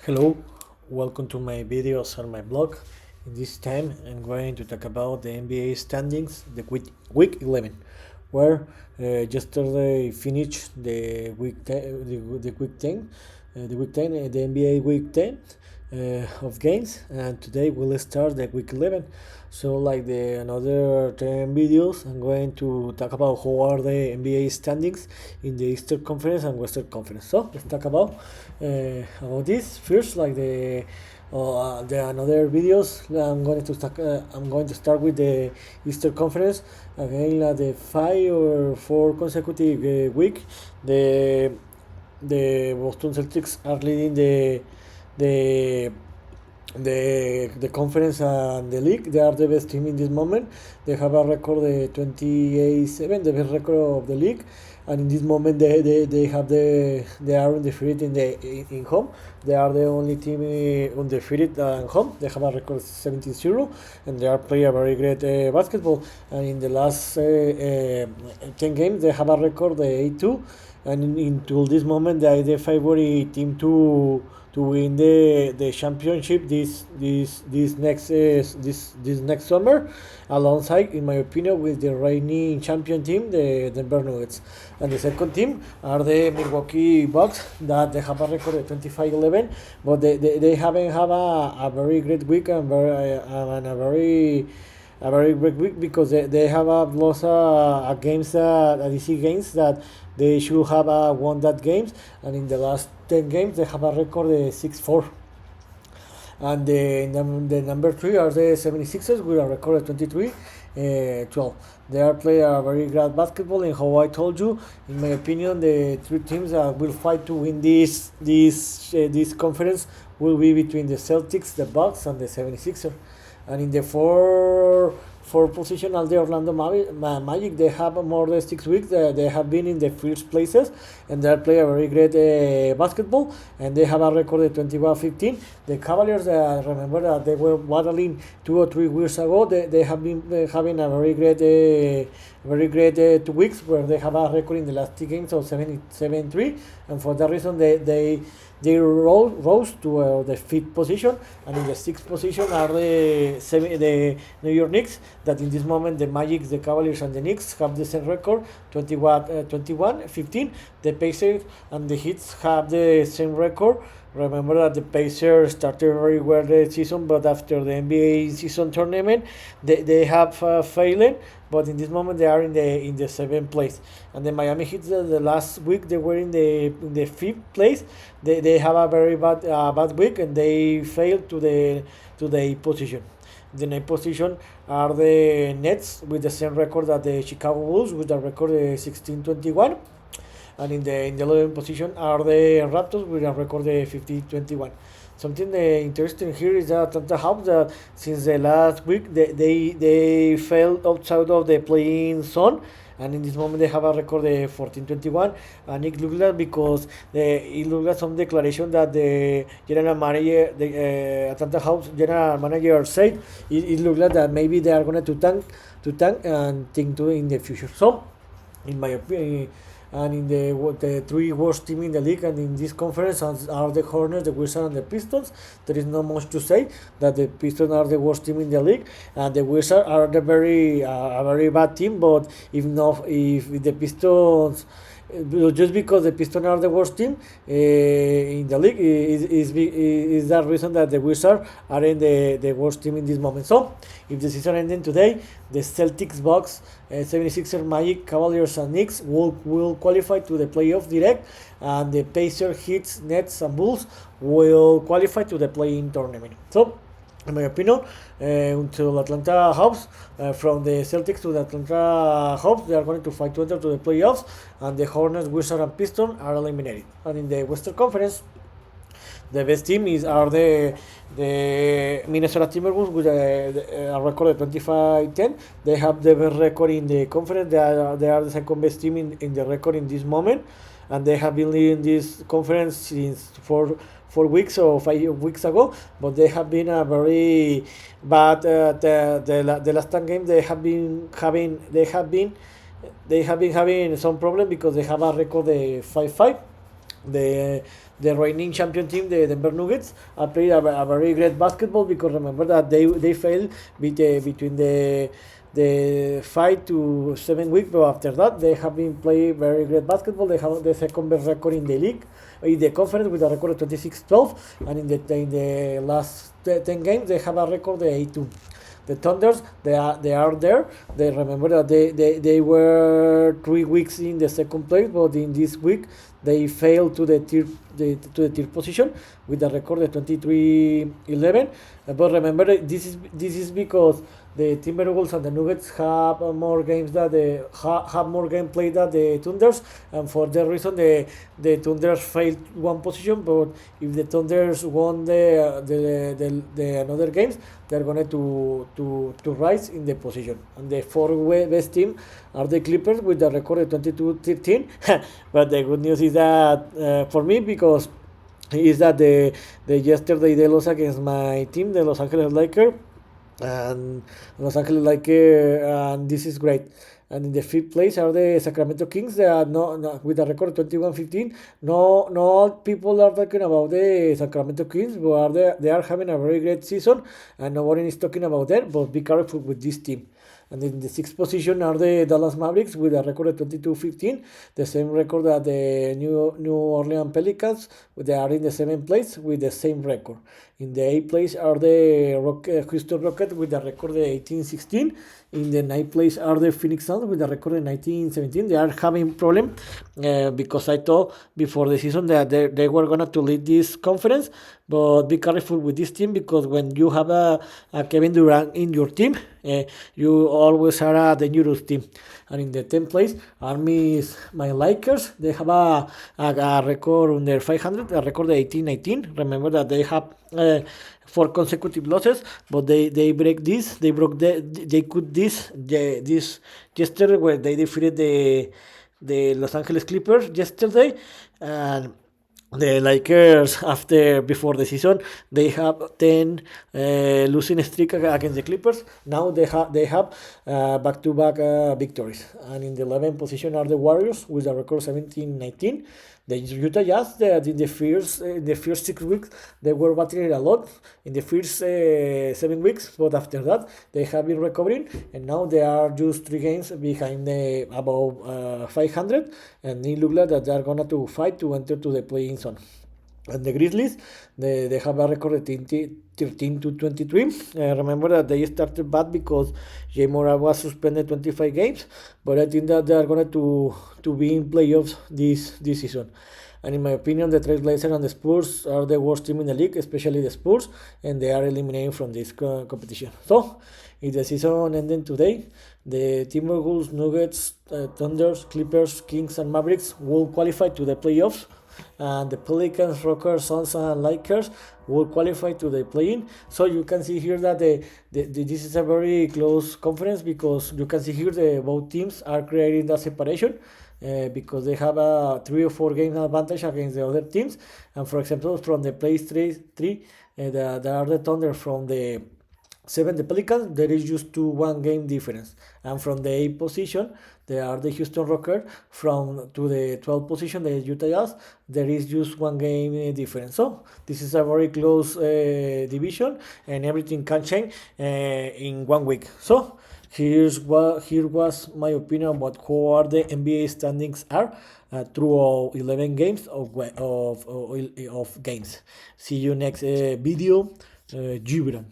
Hello, welcome to my videos on my blog. In this time, I'm going to talk about the NBA standings, the week 11, where yesterday finished the the week 10, the NBA week 10 of games, and today we'll start the week 11. So, like the another 10 videos, I'm going to talk about how are the NBA standings in the Eastern Conference and Western Conference. So, let's talk about this first, like the another videos. I'm going to start with the Eastern Conference again. Like the 5 or 4 consecutive week, the the Boston Celtics are leading the the conference and the league. They are the best team in this moment. They have a record 28-7, the best record of the league. And in this moment, they have they are undefeated in home. They are the only team undefeated at home. They have a record 17-0, and they are playing a very great basketball. And in the last 10 games, they have a record 8-2, and until this moment, they are the favorite team to win the championship this next summer, alongside, in my opinion, with the reigning champion team, the Denver Nuggets. And the second team are the Milwaukee Bucks, that they have a record of 25-11, but they haven't have a very great week and a very great week, because they have lost against DC games that they should have won that games, and in the last 10 games they have a record 6-4. And the number 3 are the 76ers with a record of 23-12. They are playing a very great basketball, and how I told you, in my opinion, the three teams that will fight to win this conference will be between the Celtics, the Bucks, and the 76ers. And in the four position are the Orlando Magic. They have more than 6 weeks. They have been in the first places, and they play a very great basketball, and they have a record of 21-15. The Cavaliers, remember that they were battling 2 or 3 weeks ago. They have been having a very great 2 weeks, where they have a record in the last 2 games of 7-3, and for that reason they rose to the 5th position, and in the 6th position are the New York Knicks. That in this moment the Magic, the Cavaliers, and the Knicks have the same record, 21-15. The Pacers and the Heat have the same record. Remember that the Pacers started very well the season, but after the NBA season tournament, they have failed. But in this moment, they are in the 7th place. And the Miami Heat, the last week they were in the 5th place. They have a very bad week, and they failed to the 8th position. The 9th position are the Nets with the same record that the Chicago Bulls, with a record 16-21. And in the 11th position are the Raptors with a record 50-21. Something interesting here is that Atlanta Hawks, that since the last week they fell outside of the playing zone, and in this moment they have a record of 14-21. And it looks like, because it looks like some declaration that the general manager, the Atlanta Hawks general manager said, it looks like that maybe they are going to tank and think to in the future. So, in my opinion, and in the three worst team in the league and in this conference are the Hornets, the Wizards, and the Pistons. There is not much to say, that the Pistons are the worst team in the league, and the Wizards are the a very bad team. But if the Pistons, just because the Pistons are the worst team in the league, is that reason that the Wizards are in the worst team in this moment. So, if the season ending today, the Celtics, Bucks, 76ers, Magic, Cavaliers, and Knicks will qualify to the playoff direct, and the Pacers, Heat, Nets, and Bulls will qualify to the play-in tournament. So, in my opinion, until Atlanta Hawks, from the Celtics to the Atlanta Hawks, they are going to fight to enter to the playoffs, and the Hornets, Wizards, and Pistons are eliminated. And in the Western Conference, the best team are the Minnesota Timberwolves with a record of 25-10. They have the best record in the conference. They are the second best team in the record in this moment, and they have been leading this conference since 4 weeks or 5 weeks ago. But they have been a very bad. The last 10 games they have been having some problem, because they have a record of 5-5. The the reigning champion team, the Denver Nuggets, played a very great basketball, because remember that they failed between the 5 to 7 weeks, but after that they have been playing very great basketball. They have the second best record in the league, in the conference, with a record of 26-12, and in the last 10 games they have a record of 8-2. The Thunders, they are there. They remember that they were 3 weeks in the second place, but in this week they failed to the third position with a record of 23-11. But remember, this is because the Timberwolves and the Nuggets have more games that have more game played than the Thunders, and for that reason the Thunders failed one position. But if the Thunders won the another games, they're going to rise in the position. And the four best team are the Clippers with a record of 22-13. But the good news is that, for me, because is that the yesterday they lost against my team, the Los Angeles Lakers, and and this is great. And in the fifth place are the Sacramento Kings. They are no, with a record of 21-15. No all people are talking about the Sacramento Kings, but they are having a very great season, and no one is talking about them. But be careful with this team. And in the sixth position are the Dallas Mavericks with a record of 22-15, the same record that the New Orleans Pelicans. They are in the seventh place with the same record. In the eighth place are the Houston Rockets with a record of 18-16. In the ninth place are the Phoenix Suns with a record of 19-17. They are having problem, because I thought before the season that they were going to lead this conference. But be careful with this team, because when you have a Kevin Durant in your team, you always are a dangerous team. And in the 10th place are my Lakers. They have a record under 500, a record of 18-19. Remember that they have 4 consecutive losses, but they break this. They broke they could this yesterday, where they defeated the Los Angeles Clippers yesterday. And the Lakers, before the season, they have 10 losing streak against the Clippers. Now they have back-to-back victories. And in the 11th position are the Warriors with a record 17-19. The Utah Jazz, in the first 6 weeks, they were battling a lot in the first 7 weeks, but after that they have been recovering, and now they are just 3 games behind above 500, and it looks like that they are gonna to fight to enter to the play-in zone. And the Grizzlies, they have a record of 13-23. Remember that they started bad because Jay Mora was suspended 25 games, but I think that they are going to be in playoffs this season. And in my opinion, the Trailblazers and the Spurs are the worst team in the league, especially the Spurs, and they are eliminated from this competition. So, if the season ended today, the Timberwolves, Nuggets, Thunders, Clippers, Kings, and Mavericks will qualify to the playoffs, and the Pelicans, Rockers, Suns, and Lakers will qualify to the play-in. So you can see here that this is a very close conference, because you can see here both teams are creating that separation, because they have a 3 or 4 game advantage against the other teams. And for example, from the place 3, there are the Thunder from the 7, the Pelicans, there is just 1 game difference. And from the 8th position, there are the Houston Rockets. To the 12th position, the Utah Jazz, there is just 1 game difference. So this is a very close division, and everything can change in 1 week. So here was my opinion about how are the NBA standings are through 11 games of games. See you next video, Gibran.